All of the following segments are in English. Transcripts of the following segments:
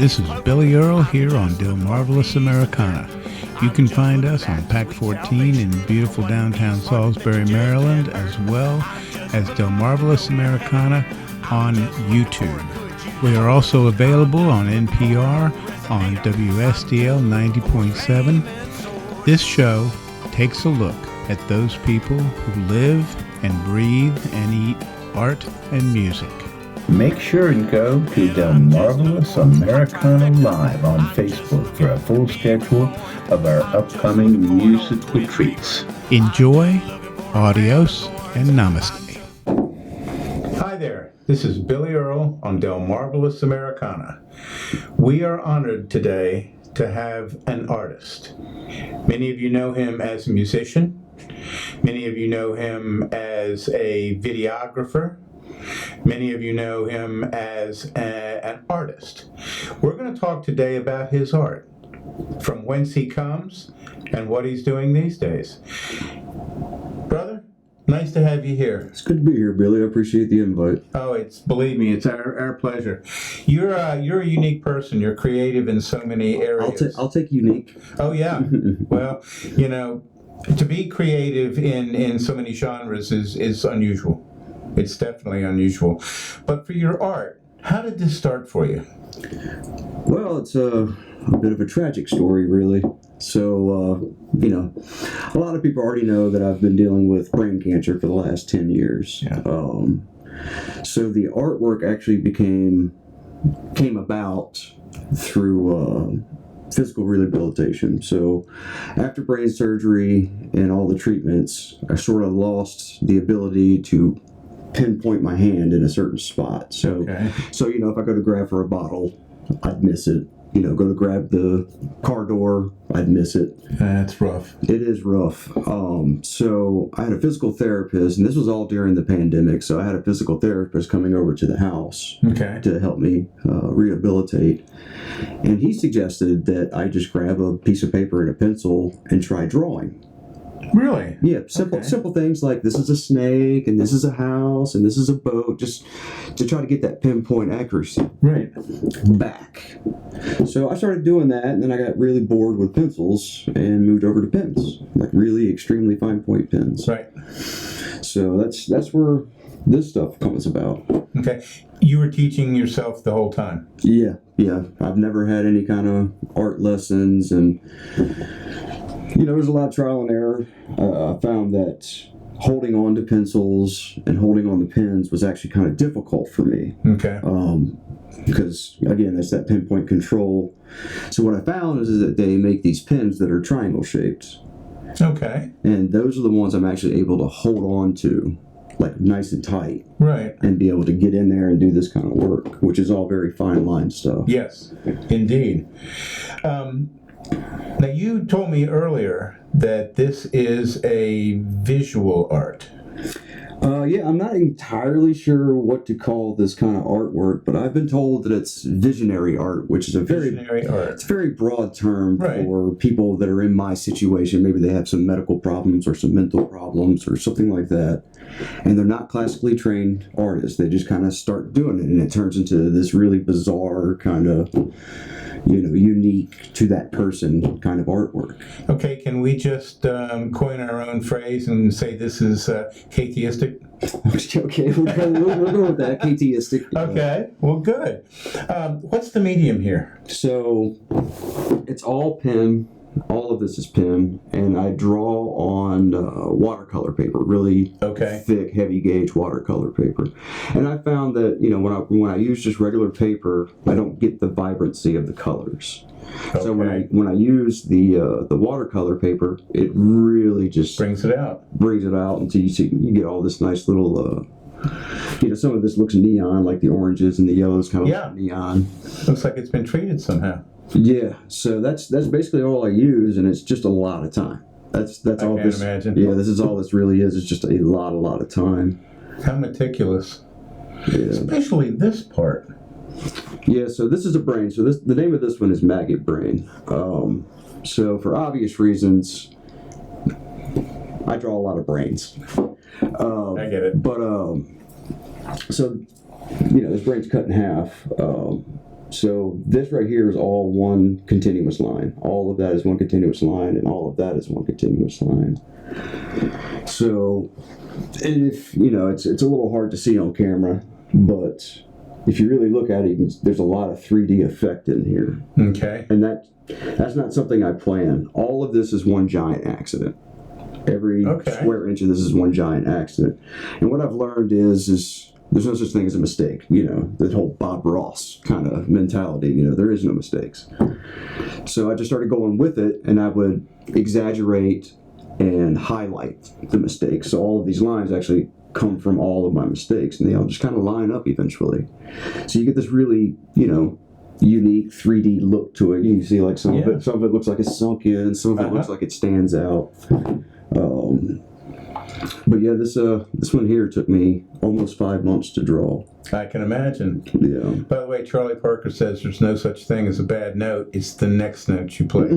This is Billy Earl here on Delmarvalous, Americana. You can find us on Pac 14 in beautiful downtown Salisbury, Maryland, as well as Delmarvalous Americana on YouTube. We are also available on NPR on WSDL 90.7. This show takes a look at those people who live and breathe and eat art and music. Make sure and go to Delmarvalous Americana Live on Facebook for a full schedule of our upcoming music retreats. Enjoy, adios, and namaste. Hi there, this is Billy Earl on Delmarvalous Americana. We are honored today to have an artist. Many of you know him as a musician. Many of you know him as a videographer. Many of you know him as an artist. We're going to talk today about his art, from whence he comes and what he's doing these days. Brother, nice to have you here. It's good to be here, Billy. I appreciate the invite. Oh, believe me, it's our pleasure. You're a unique person. You're creative in so many areas. I'll take unique. Oh, yeah. Well, you know, to be creative in so many genres is unusual. It's definitely unusual. But for your art, how did this start for you? Well, it's a bit of a tragic story, really. So, a lot of people already know that I've been dealing with brain cancer for the last 10 years. Yeah. So the artwork actually came about through physical rehabilitation. So after brain surgery and all the treatments, I sort of lost the ability to pinpoint my hand in a certain spot. So if I go to grab for a bottle, I'd miss it. Go to grab the car door, I'd miss it. That's rough. It is rough. So I had a physical therapist, and this was all during the pandemic. So I had a physical therapist coming over to the house to help me rehabilitate. And he suggested that I just grab a piece of paper and a pencil and try drawing. Really? Yeah, simple things like this is a snake, and this is a house, and this is a boat, just to try to get that pinpoint accuracy back. So I started doing that, and then I got really bored with pencils and moved over to pens, like really extremely fine point pens. Right. So that's where this stuff comes about. Okay. You were teaching yourself the whole time? Yeah. I've never had any kind of art lessons, and there's a lot of trial and error. I found that holding on to pencils and holding on to pens was actually kind of difficult for me. Okay. Because, again, that's that pinpoint control. So what I found is that they make these pens that are triangle shaped. Okay. And those are the ones I'm actually able to hold on to, like nice and tight. Right. And be able to get in there and do this kind of work, which is all very fine line stuff. Yes, indeed. Now, you told me earlier that this is a visual art. I'm not entirely sure what to call this kind of artwork, but I've been told that it's visionary art, which is it's a very broad term for people that are in my situation. Maybe they have some medical problems or some mental problems or something like that, and they're not classically trained artists. They just kind of start doing it, and it turns into this really bizarre kind of unique to that person kind of artwork. Okay, can we just coin our own phrase and say this is K-theistic? Okay, we'll go with that, K-theistic. Okay, well, good. What's the medium here? So, it's all pen. All of this is pen, and I draw on watercolor paper, really thick, heavy gauge watercolor paper. And I found that when I use just regular paper, I don't get the vibrancy of the colors. Okay. So when I use the watercolor paper, it really just brings it out until you get all this nice little. Some of this looks neon, like the oranges and the yellows kind of look neon. Looks like it's been treated somehow. Yeah, so that's basically all I use, and it's just a lot of time. That's all this. I can't imagine. Yeah, this is all this really is. It's just a lot of time. How meticulous. Yeah. Especially this part. Yeah, so this is a brain. So the name of this one is Maggot Brain. So for obvious reasons, I draw a lot of brains. I get it. But so this brain's cut in half. So this right here is all one continuous line. All of that is one continuous line, and all of that is one continuous line. So, and if it's a little hard to see on camera, but if you really look at it, there's a lot of 3D effect in here. Okay. And that's not something I plan. All of this is one giant accident. Every square inch of this is one giant accident. And what I've learned is there's no such thing as a mistake. The whole Bob Ross kind of mentality. There is no mistakes. So I just started going with it, and I would exaggerate and highlight the mistakes. So all of these lines actually come from all of my mistakes, and they all just kind of line up eventually. So you get this really, unique 3D look to it. You can see like some of it looks like it's sunk in, some of it looks like it stands out. But yeah, this one here took me almost 5 months to draw. I can imagine. Yeah. By the way, Charlie Parker says there's no such thing as a bad note. It's the next note you play.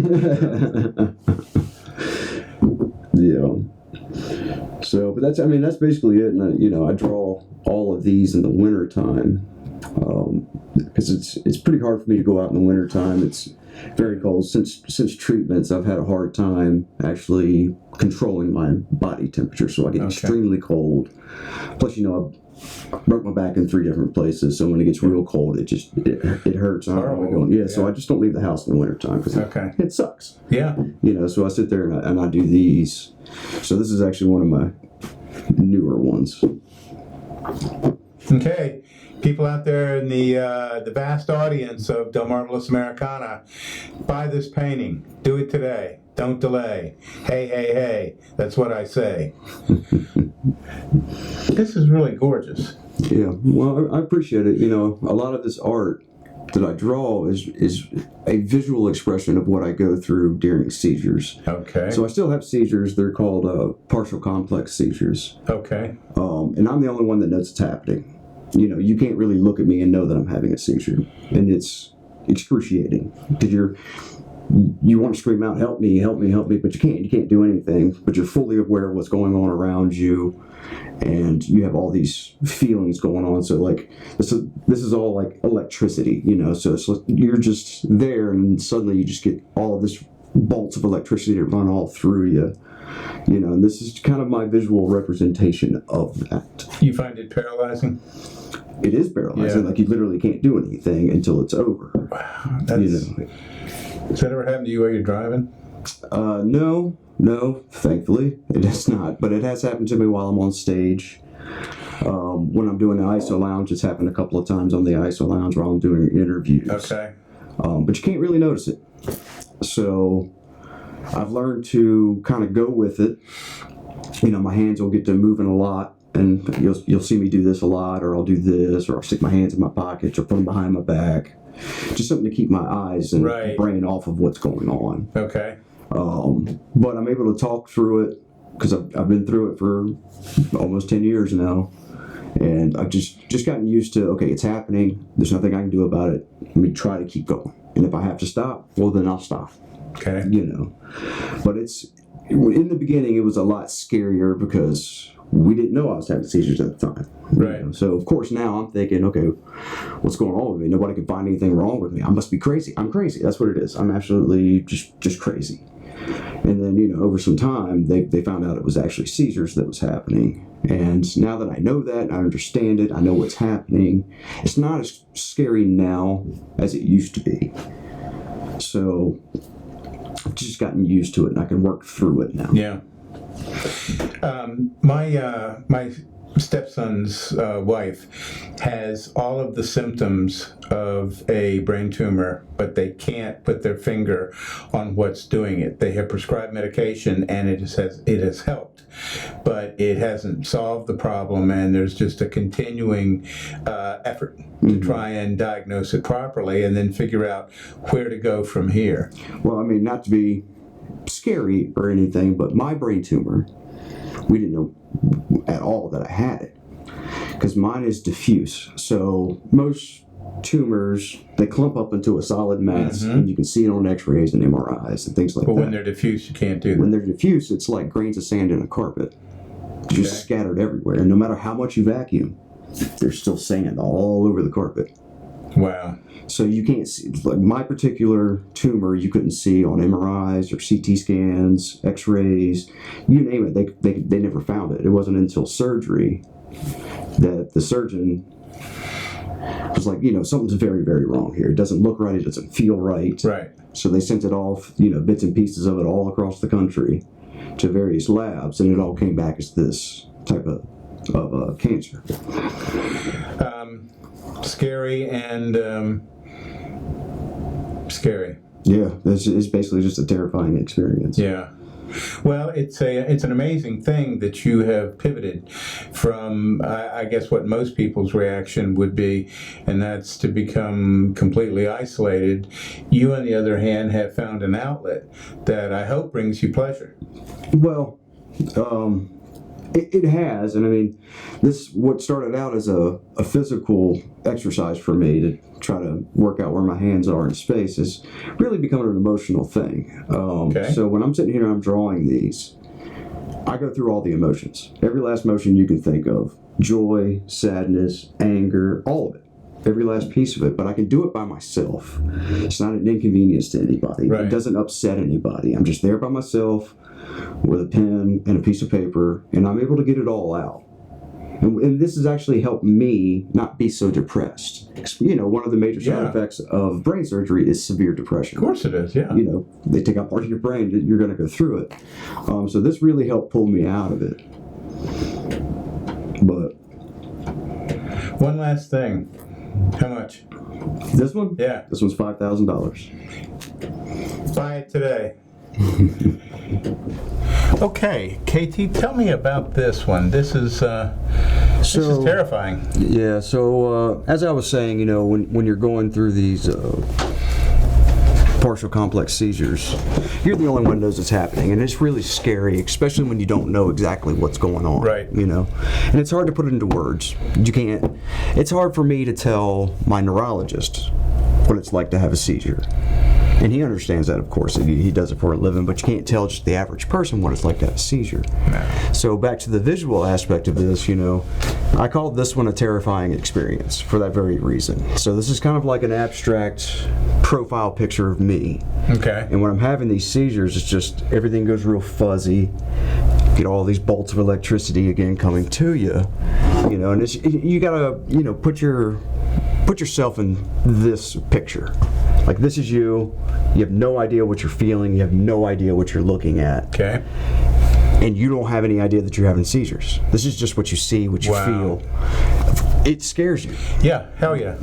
Yeah. So, but that's basically it. And I draw all of these in the winter time because it's pretty hard for me to go out in the winter time. It's very cold. Since treatments, I've had a hard time actually controlling my body temperature, so I get extremely cold. Plus, I broke my back in 3 different places, so when it gets real cold, it hurts. I don't know where so I just don't leave the house in the wintertime because it sucks. Yeah. So I sit there and I do these. So this is actually one of my newer ones. Okay. People out there in the vast audience of Delmarvalous Americana, buy this painting. Do it today. Don't delay. Hey, hey, hey. That's what I say. This is really gorgeous. Yeah. Well, I appreciate it. A lot of this art that I draw is a visual expression of what I go through during seizures. Okay. So I still have seizures. They're called partial complex seizures. Okay. And I'm the only one that knows it's happening. You can't really look at me and know that I'm having a seizure, and it's excruciating because you want to scream out, help me, help me, help me, but you can't do anything, but you're fully aware of what's going on around you, and you have all these feelings going on. So like this is all like electricity, so it's like you're just there, and suddenly you just get all of this bolts of electricity that run all through you. And this is kind of my visual representation of that. You find it paralyzing? It is paralyzing. Yeah. Like you literally can't do anything until it's over. Wow. Has that ever happened to you while you're driving? No, thankfully it has not. But it has happened to me while I'm on stage. When I'm doing the ISO lounge, it's happened a couple of times on the ISO lounge while I'm doing interviews. Okay. But you can't really notice it. So I've learned to kind of go with it. My hands will get to moving a lot, and you'll see me do this a lot, or I'll do this, or I'll stick my hands in my pockets, or put them behind my back. Just something to keep my eyes and brain off of what's going on. Okay. But I'm able to talk through it because I've been through it for almost 10 years now. And I've just gotten used to, okay, it's happening. There's nothing I can do about it. Let me try to keep going. And if I have to stop, well, then I'll stop. Okay. But in the beginning, it was a lot scarier because we didn't know I was having seizures at the time. Right. So, of course, now I'm thinking, okay, what's going on with me? Nobody can find anything wrong with me. I must be crazy. I'm crazy. That's what it is. I'm absolutely just crazy. And then, over some time, they found out it was actually seizures that was happening. And now that I know that, I understand it, I know what's happening, it's not as scary now as it used to be. So I've just gotten used to it, and I can work through it now. Yeah. My stepson's wife has all of the symptoms of a brain tumor, but they can't put their finger on what's doing it. They have prescribed medication, and it has helped, but it hasn't solved the problem, and there's just a continuing effort to try and diagnose it properly and then figure out where to go from here. Well, not to be scary or anything, but my brain tumor, we didn't know at all that I had it because mine is diffuse. So most tumors, they clump up into a solid mass, and you can see it on x-rays and MRIs and things like that. But when they're diffuse, you can't do that. When they're diffuse, it's like grains of sand in a carpet, just scattered everywhere. And no matter how much you vacuum, there's still sand all over the carpet. Wow. So you can't see, like my particular tumor, you couldn't see on MRIs or CT scans, X-rays, you name it. They never found it. It wasn't until surgery that the surgeon was like, something's very, very wrong here. It doesn't look right. It doesn't feel right. Right. So they sent it off, bits and pieces of it all across the country to various labs, and it all came back as this type of cancer. Scary and scary. Yeah, it's basically just a terrifying experience. Yeah. Well, it's an amazing thing that you have pivoted from, I guess, what most people's reaction would be, and that's to become completely isolated. You, on the other hand, have found an outlet that I hope brings you pleasure. Well, it has, and I mean, what started out as a physical exercise for me to try to work out where my hands are in space has really become an emotional thing. Okay. So when I'm sitting here and I'm drawing these, I go through all the emotions. Every last emotion you can think of. Joy, sadness, anger, all of it. Every last piece of it. But I can do it by myself. It's not an inconvenience to anybody. Right. It doesn't upset anybody. I'm just there by myself with a pen and a piece of paper, and I'm able to get it all out. And this has actually helped me not be so depressed. One of the major side effects of brain surgery is severe depression. Of course it is, yeah. They take out part of your brain, you're going to go through it. So this really helped pull me out of it. But one last thing. How much? This one? Yeah. This one's $5,000. Buy it today. Okay, KT, tell me about this one. This is terrifying. Yeah. So as I was saying, when you're going through these partial complex seizures, you're the only one who knows it's happening, and it's really scary, especially when you don't know exactly what's going on. Right. And it's hard to put it into words. You can't. It's hard for me to tell my neurologist what it's like to have a seizure. And he understands that, of course. He does it for a living, but you can't tell just the average person what it's like to have a seizure. No. So back to the visual aspect of this, I called this one a terrifying experience for that very reason. So this is kind of like an abstract profile picture of me. Okay. And when I'm having these seizures, it's just everything goes real fuzzy. You get all these bolts of electricity again coming to you. And you gotta, put yourself in this picture. Like, this is you. You have no idea what you're feeling. You have no idea what you're looking at. Okay. And you don't have any idea that you're having seizures. This is just what you see, what you feel. It scares you. Yeah, hell yeah.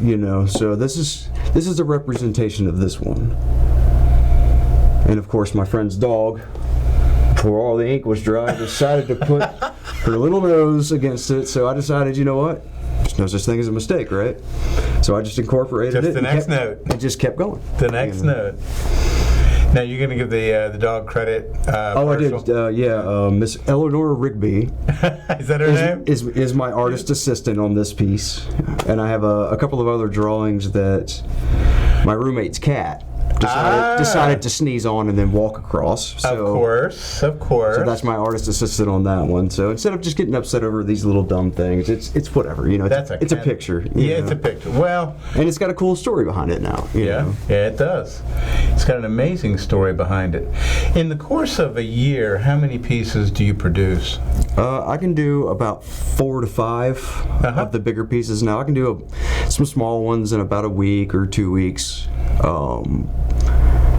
So this is a representation of this one. And of course, my friend's dog, before all the ink was dry, decided to put her little nose against it. So I decided, you know what? There's no such thing as a mistake, right? So I just incorporated it. Just the next note. It just kept going. The next note. Now you're going to give the dog credit. I did. Miss Eleanor Rigby. Is that her name? Is my artist assistant on this piece, and I have a couple of other drawings that my roommate's cat decided to sneeze on and then walk across. So, of course. So that's my artist assistant on that one. So instead of just getting upset over these little dumb things, it's whatever. It's a picture. It's a picture. Well, and it's got a cool story behind it now. Yeah, it does. It's got an amazing story behind it. In the course of a year, how many pieces do you produce? I can do about 4 to 5 of the bigger pieces now. I can do some small ones in about a week or 2 weeks.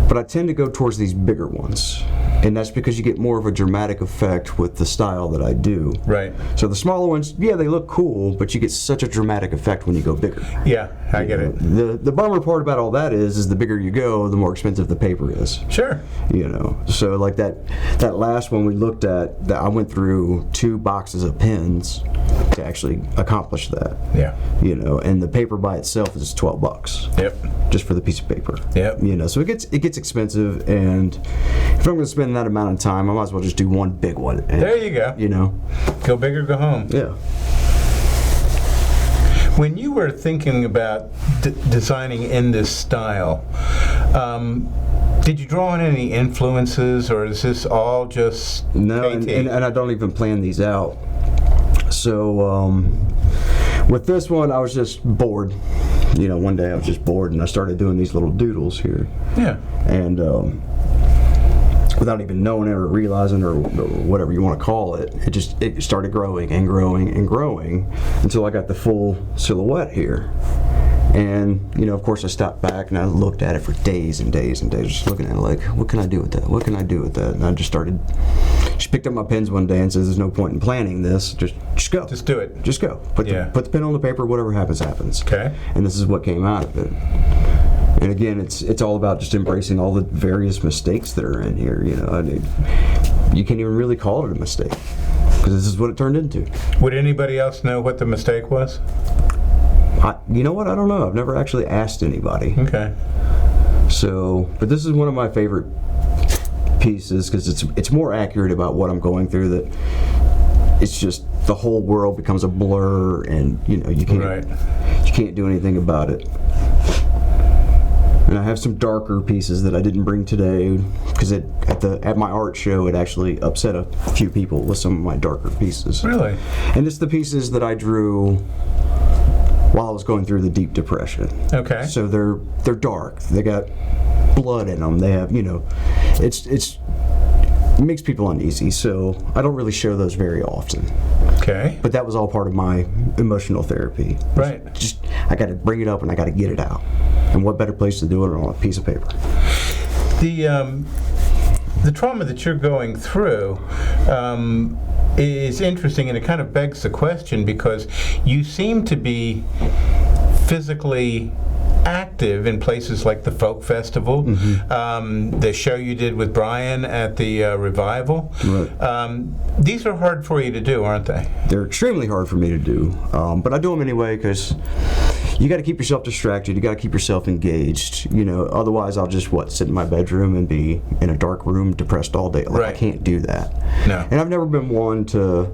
But I tend to go towards these bigger ones. And that's because you get more of a dramatic effect with the style that I do. Right. So the smaller ones, they look cool, but you get such a dramatic effect when you go bigger. Yeah, I get it. The bummer part about all that is the bigger you go, the more expensive the paper is. Sure. So like that last one we looked at, I went through 2 boxes of pens to actually accomplish that. Yeah. And the paper by itself is $12. Yep. Just for the piece of paper. Yep. So it gets expensive, and if I'm going to spend that amount of time, I might as well just do one big one. And, there you go. Go big or go home. Yeah. When you were thinking about designing in this style, did you draw on any influences, or is this all just No, KT? and I don't even plan these out. So with this one, I was just bored. one day I was just bored and I started doing these little doodles here. Yeah. And without even knowing it or realizing or whatever you want to call it, it started growing and growing and growing until I got the full silhouette here. And, of course I stopped back and I looked at it for days and days and days, just looking at it like, what can I do with that? What can I do with that? And I just picked up my pens one day and says, there's no point in planning this, just go. Just do it. Just go. Put the pen on the paper, whatever happens, happens. Okay. And this is what came out of it. And again, it's all about just embracing all the various mistakes that are in here, You can't even really call it a mistake, because this is what it turned into. Would anybody else know what the mistake was? You know what? I don't know. I've never actually asked anybody. Okay. So, but this is one of my favorite pieces because it's more accurate about what I'm going through. That it's just the whole world becomes a blur, and you can't do anything about it. And I have some darker pieces that I didn't bring today because at my art show it actually upset a few people with some of my darker pieces. Really? And it's the pieces that I drew while I was going through the Deep Depression. Okay. So they're dark. They got blood in them. They have, it makes people uneasy. So I don't really show those very often. Okay. But that was all part of my emotional therapy. Right. I got to bring it up and I got to get it out. And what better place to do it than on a piece of paper? The trauma that you're going through is interesting, and it kind of begs the question because you seem to be physically active in places like the Folk Festival, the show you did with Brian at the Revival. Right. These are hard for you to do, aren't they? They're extremely hard for me to do, but I do them anyway because you got to keep yourself distracted. You got to keep yourself engaged. Otherwise I'll just sit in my bedroom and be in a dark room, depressed all day. I can't do that. No. And I've never been one to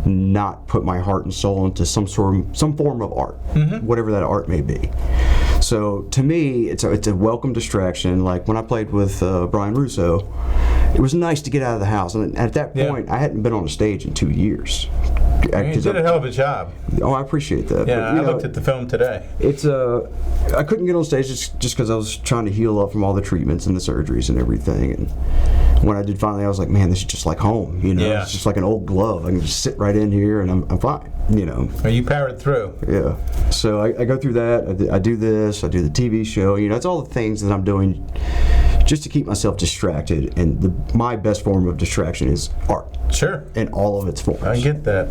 not put my heart and soul into some form of art, whatever that art may be. So to me, it's a welcome distraction. Like when I played with Brian Russo, it was nice to get out of the house. And at that point, I hadn't been on a stage in 2 years. You did a hell of a job. Oh, I apprate that. Yeah, but, I looked at the film today. I couldn't get on stage just because I was trying to heal up from all the treatments and the surgeries and everything. And when I did finally, I was like, man, this is just like home. It's just like an old glove. I can just sit right in here and I'm fine. Well, you powered through. Yeah. So I go through that. I do this. I do the TV show. It's all the things that I'm doing just to keep myself distracted. And my best form of distraction is art. Sure. In all of its forms. I get that.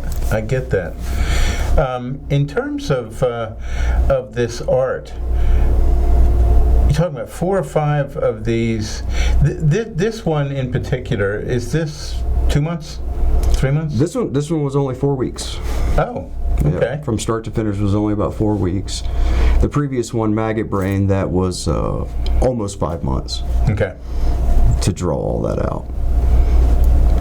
In terms of this art, you're talking about 4 or 5 of these. This one in particular, is this 2 months? 3 months? This one was only 4 weeks. Oh, okay. Yeah, from start to finish was only about 4 weeks. The previous one, Maggot Brain, that was almost 5 months. Okay. To draw all that out.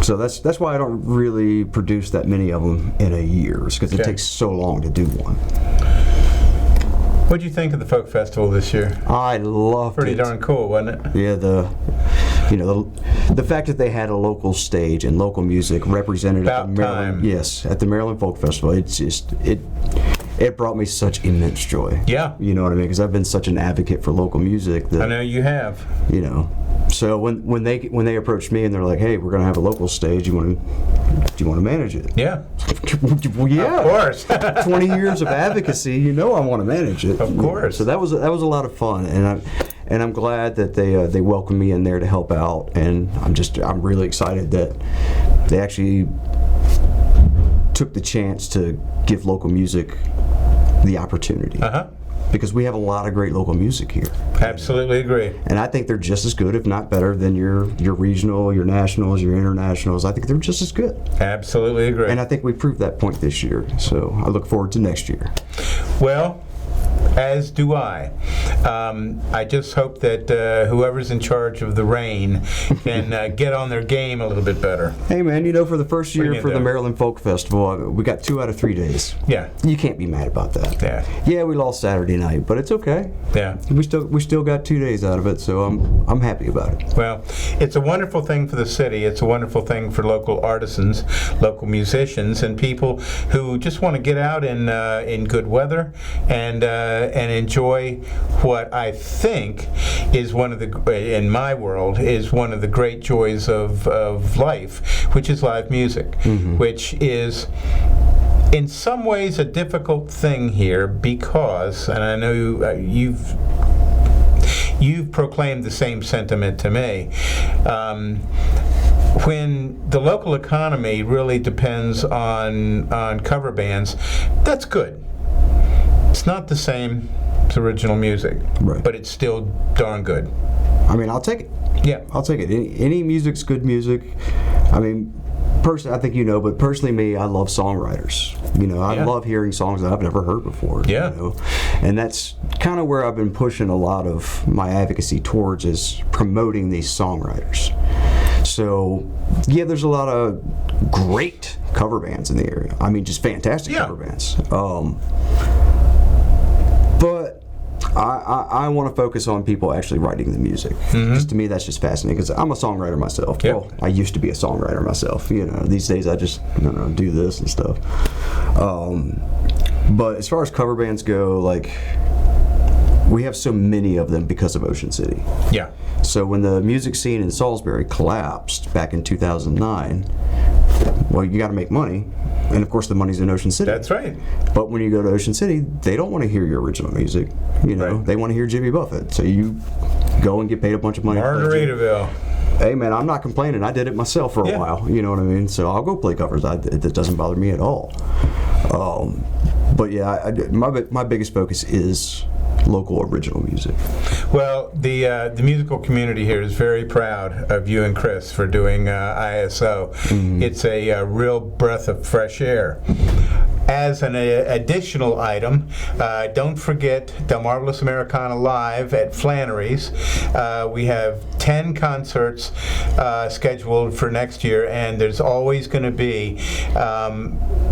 So that's why I don't really produce that many of them in a year, because it takes so long to do one. What did you think of the Folk Festival this year? I loved it. Pretty darn cool, wasn't it? Yeah, the fact that they had a local stage and local music represented at the Maryland, at the Maryland Folk Festival, it brought me such immense joy. Yeah. You know what I mean? Because I've been such an advocate for local music that I know you have. So when they approached me and they're like, "Hey, we're going to have a local stage. Do you want to manage it?" Yeah. Well, yeah. Of course. 20 years of advocacy. I want to manage it. Of course. So that was a lot of fun, and I'm glad that they welcomed me in there to help out, and I'm really excited that they actually took the chance to give local music the opportunity. Because we have a lot of great local music here. Absolutely agree. And I think they're just as good, if not better, than your regional, your nationals, your internationals. I think they're just as good. Absolutely agree. And I think we proved that point this year. So I look forward to next year. Well, as do I. I just hope that whoever's in charge of the rain can get on their game a little bit better. Hey man, for the first year for the Maryland Folk Festival, we got 2 out of 3 days. Yeah. You can't be mad about that. Yeah. Yeah, we lost Saturday night, but it's okay. Yeah. We still got 2 days out of it, so I'm happy about it. Well, it's a wonderful thing for the city. It's a wonderful thing for local artisans, local musicians, and people who just want to get out in good weather and and enjoy what I think is one of the, in my world, is one of the great joys of life, which is live music, which is in some ways a difficult thing here because, and I know you've proclaimed the same sentiment to me, when the local economy really depends on cover bands, that's good. It's not the same as original music, right, but it's still darn good. I mean, I'll take it. Yeah, I'll take it. Any music's good music. I mean, personally, I think you know, but personally, me, I love songwriters. You know, I love hearing songs that I've never heard before. Yeah. You know? And that's kind of where I've been pushing a lot of my advocacy towards, is promoting these songwriters. So, yeah, there's a lot of great cover bands in the area. I mean, just fantastic cover bands. But I want to focus on people actually writing the music. Because to me, that's just fascinating. Because I'm a songwriter myself. Yep. Well, I used to be a songwriter myself. You know, these days I just do this and stuff. But as far as cover bands go, like, we have so many of them because of Ocean City. Yeah. So when the music scene in Salisbury collapsed back in 2009, well, you got to make money, and of course the money's in Ocean City. That's right. But when you go to Ocean City, they don't want to hear your original music. You know, they want to hear Jimmy Buffett. So you go and get paid a bunch of money. Margaritaville. Hey man, I'm not complaining. I did it myself for a while. You know what I mean? So I'll go play covers. It doesn't bother me at all. But yeah, my biggest focus is local original music. Well, the musical community here is very proud of you and Chris for doing ISO. It's a real breath of fresh air. As an additional item, don't forget Delmarvalous Americana Live at Flannery's. We have 10 concerts scheduled for next year, and there's always going to be,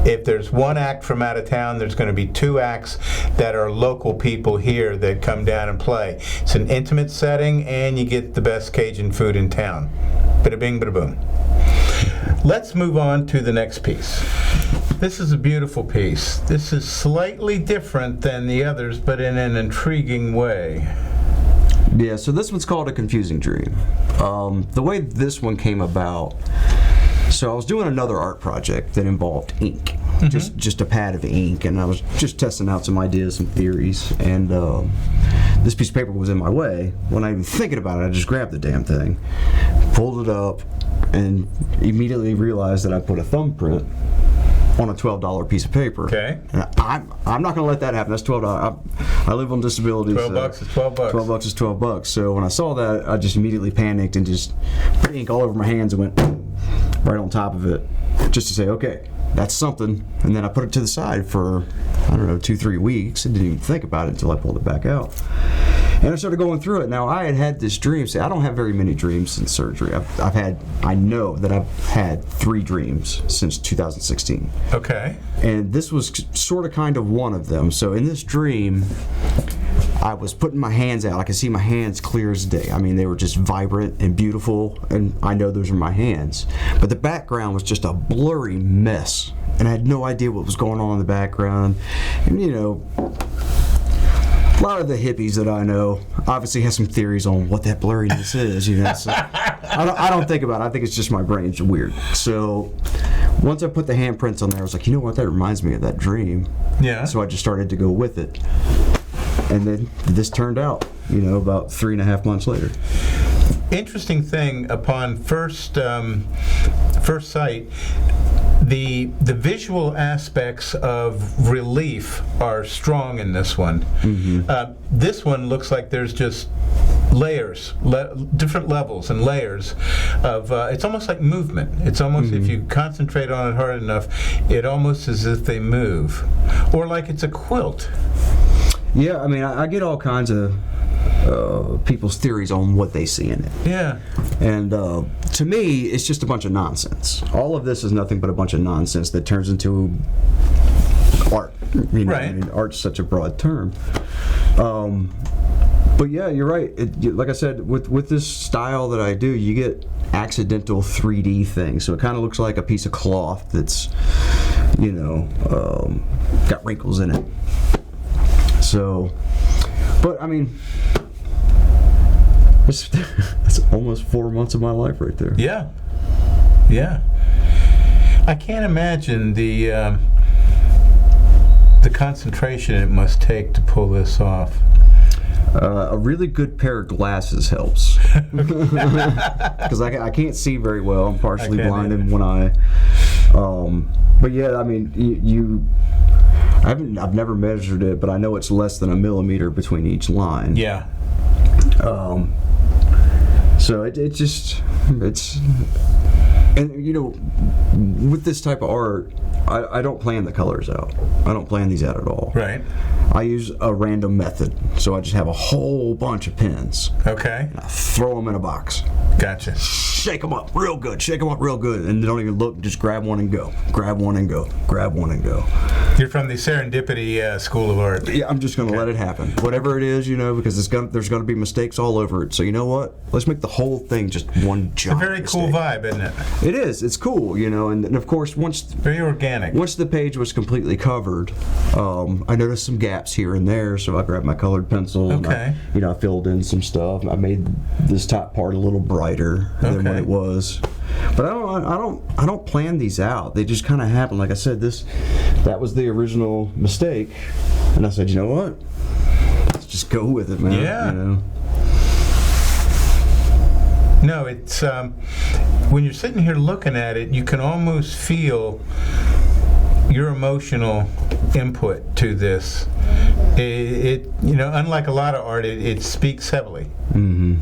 if there's one act from out of town, there's going to be 2 acts that are local people here that come down and play. It's an intimate setting, and you get the best Cajun food in town. Bada bing, bada boom. Let's move on to the next piece. This is a beautiful piece. This is slightly different than the others, but in an intriguing way. Yeah, so this one's called A Confusing Dream. The way this one came about, so I was doing another art project that involved ink, just a pad of ink, and I was just testing out some ideas, some theories, and this piece of paper was in my way. When I even thinking about it, I just grabbed the damn thing, pulled it up, and immediately realized that I put a thumbprint on a $12 piece of paper. Okay. And I'm not going to let that happen. That's $12. I live on disability. $12 is $12. $12 is $12. So when I saw that, I just immediately panicked and just put ink all over my hands and went right on top of it, just to say, okay, that's something. And then I put it to the side for, I don't know, 2-3 weeks. I didn't even think about it until I pulled it back out. And I started going through it. Now, I had this dream. See, I don't have very many dreams since surgery. I know that I've had 3 dreams since 2016. Okay. And this was sort of kind of one of them. So in this dream, I was putting my hands out. I could see my hands clear as day. I mean, they were just vibrant and beautiful, and I know those are my hands. But the background was just a blurry mess, and I had no idea what was going on in the background. And, you know, a lot of the hippies that I know obviously have some theories on what that blurriness is, you know. So I don't think about it. I think it's just my brain's weird. So once I put the handprints on there, I was like, you know what, that reminds me of that dream. Yeah. So I just started to go with it. And then this turned out, you know, about 3.5 months later. Interesting thing, upon first sight, the visual aspects of relief are strong in this one. This one looks like there's just layers, different levels and layers of, it's almost like movement. It's almost, if you concentrate on it hard enough, it almost as if they move. Or like it's a quilt. Yeah, I mean, I get all kinds of people's theories on what they see in it. Yeah. And to me, it's just a bunch of nonsense. All of this is nothing but a bunch of nonsense that turns into art. You know, right. I mean, art's such a broad term. But yeah, you're right. Like I said, with this style that I do, you get accidental 3D things. So it kind of looks like a piece of cloth that's, you know, got wrinkles in it. So, but I mean, that's almost 4 months of my life right there. Yeah. Yeah. I can't imagine the concentration it must take to pull this off. A really good pair of glasses helps. Because I can't see very well. I'm partially blind in one eye. But yeah, I mean, I've never measured it, but I know it's less than a millimeter between each line. Yeah. So it's and you know, with this type of art, I don't plan the colors out. I don't plan these out at all. Right. I use a random method, so I just have a whole bunch of pens. Okay. And I throw them in a box. Gotcha. Shake them up real good, and don't even look, just grab one and go. Grab one and go. Grab one and go. You're from the serendipity school of art. Yeah, I'm just going to let it happen. Whatever it is, you know, because there's going to be mistakes all over it. So you know what? Let's make the whole thing just one giant It's a very mistake. cool vibe, isn't it? It is. It's cool, you know, and of course, very organic. Once the page was completely covered, I noticed some gaps here and there, so I grabbed my colored pencil. Okay. And I filled in some stuff. I made this top part a little brighter than what it was. But I don't plan these out. They just kind of happen. Like I said, that was the original mistake, and I said, you know what? Let's just go with it, man. Yeah. You know? No, it's when you're sitting here looking at it, you can almost feel your emotional input to this. It you know, unlike a lot of art, it speaks heavily. Mm-hmm.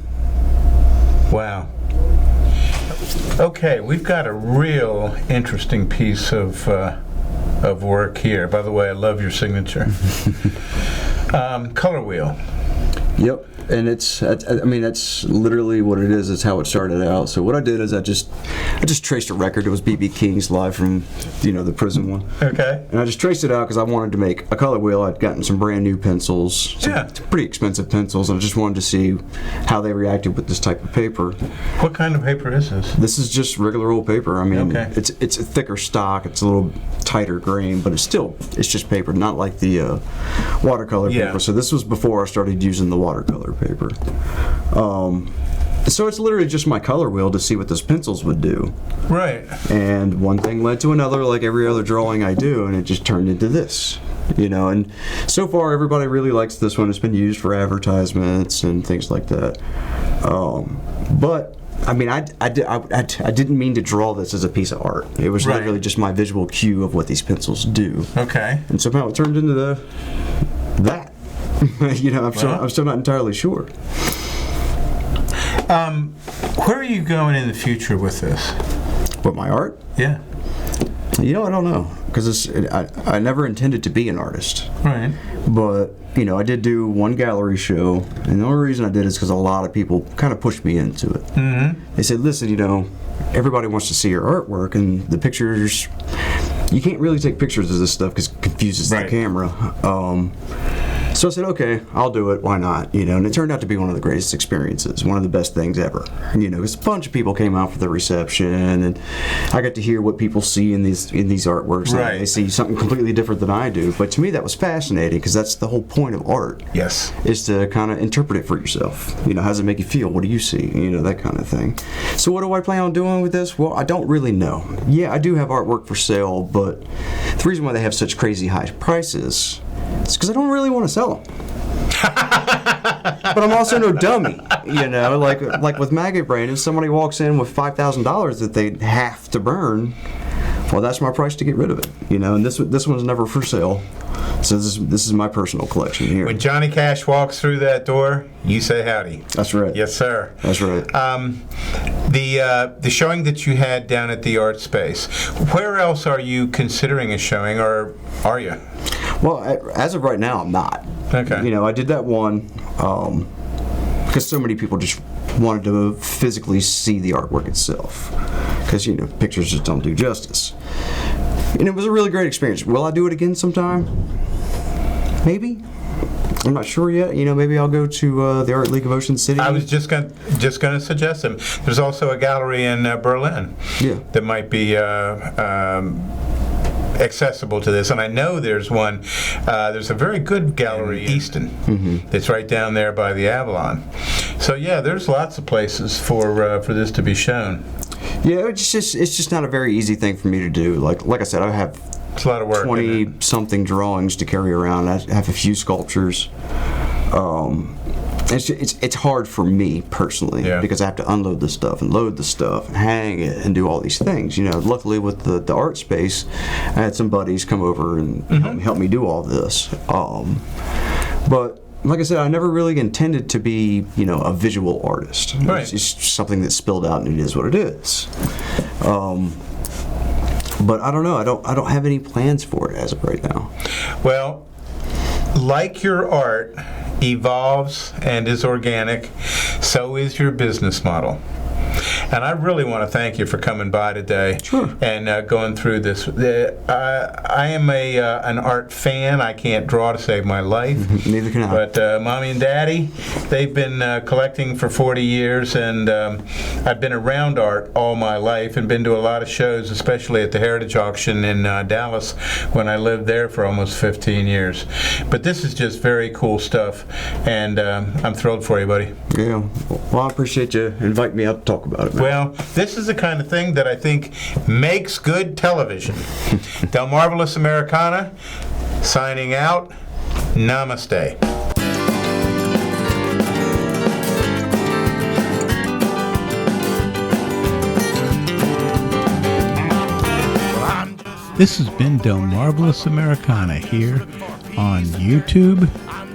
Wow. Okay, we've got a real interesting piece of work here. By the way, I love your signature. Color wheel. Yep. And that's literally what it is. It's how it started out. So what I did is I just traced a record. It was B.B. King's live from, you know, the prison one. Okay. And I just traced it out because I wanted to make a color wheel. I'd gotten some brand new pencils, some pretty expensive pencils, and I just wanted to see how they reacted with this type of paper. What kind of paper is this? This is just regular old paper. I mean, it's a thicker stock. It's a little tighter grain, but it's just paper, not like the watercolor paper. So this was before I started using the watercolor paper. So it's literally just my color wheel to see what those pencils would do. Right. And one thing led to another, like every other drawing I do, and it just turned into this. You know, and so far everybody really likes this one. It's been used for advertisements and things like that. But I mean, I didn't mean to draw this as a piece of art. It was literally just my visual cue of what these pencils do. Okay. And somehow it turned into that. You know, I'm still not entirely sure. Where are you going in the future with this? With my art? Yeah. You know, I don't know, because I never intended to be an artist. Right. But, you know, I did do one gallery show, and the only reason I did is because a lot of people kind of pushed me into it. Mm-hmm. They said, listen, you know, everybody wants to see your artwork, and the pictures, you can't really take pictures of this stuff because it confuses the camera. So I said, okay, I'll do it. Why not? You know, and it turned out to be one of the greatest experiences, one of the best things ever. You know, because a bunch of people came out for the reception, and I got to hear what people see in these artworks. Right. They see something completely different than I do. But to me, that was fascinating because that's the whole point of art. Yes. Is to kind of interpret it for yourself. You know, how does it make you feel? What do you see? You know, that kind of thing. So what do I plan on doing with this? Well, I don't really know. Yeah, I do have artwork for sale, but the reason why they have such crazy high prices, it's because I don't really want to sell them. But I'm also no dummy, you know. Like with Maggot Brain, if somebody walks in with $5,000 that they have to burn, well, that's my price to get rid of it, you know. And this one's never for sale. So this is my personal collection here. When Johnny Cash walks through that door, you say howdy. That's right. Yes, sir. That's right. The showing that you had down at the art space, where else are you considering a showing, or are you? Well, as of right now, I'm not. Okay. You know, I did that one because so many people just wanted to physically see the artwork itself, because, you know, pictures just don't do justice. And it was a really great experience. Will I do it again sometime? Maybe. I'm not sure yet. You know, maybe I'll go to the Art League of Ocean City. I was just going to suggest them. There's also a gallery in Berlin. Yeah. That might be accessible to this. And I know there's one. There's a very good gallery in Easton. That's right down there by the Avalon. So yeah, there's lots of places for this to be shown. Yeah, it's just not a very easy thing for me to do. Like I said, I have it's a lot of work, 20-something drawings to carry around. I have a few sculptures. It's hard for me personally because I have to unload the stuff and load the stuff and hang it and do all these things. Luckily with the art space, I had some buddies come over and help me do all this. But like I said, I never really intended to be, a visual artist. Right. It's just something that spilled out, and it is what it is. But I don't know. I don't have any plans for it as of right now. Well, like your art evolves and is organic, so is your business model. And I really want to thank you for coming by today and going through this. I am an art fan. I can't draw to save my life. Neither can I. But Mommy and Daddy, they've been collecting for 40 years, and I've been around art all my life and been to a lot of shows, especially at the Heritage Auction in Dallas when I lived there for almost 15 years. But this is just very cool stuff, and I'm thrilled for you, buddy. Yeah. Well, I appreciate you inviting me out to talk about it, man. Well, this is the kind of thing that I think makes good television. Delmarvalous Americana, signing out. Namaste. This has been Delmarvalous Americana here on YouTube,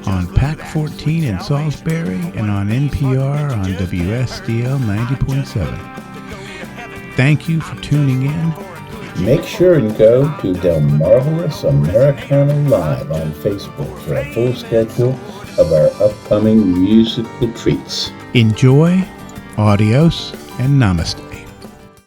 on PAC 14 in Salisbury, and on NPR on WSDL 90.7. Thank you for tuning in. Make sure and go to Delmarvalous Americana Live on Facebook for a full schedule of our upcoming musical treats. Enjoy, adios, and namaste.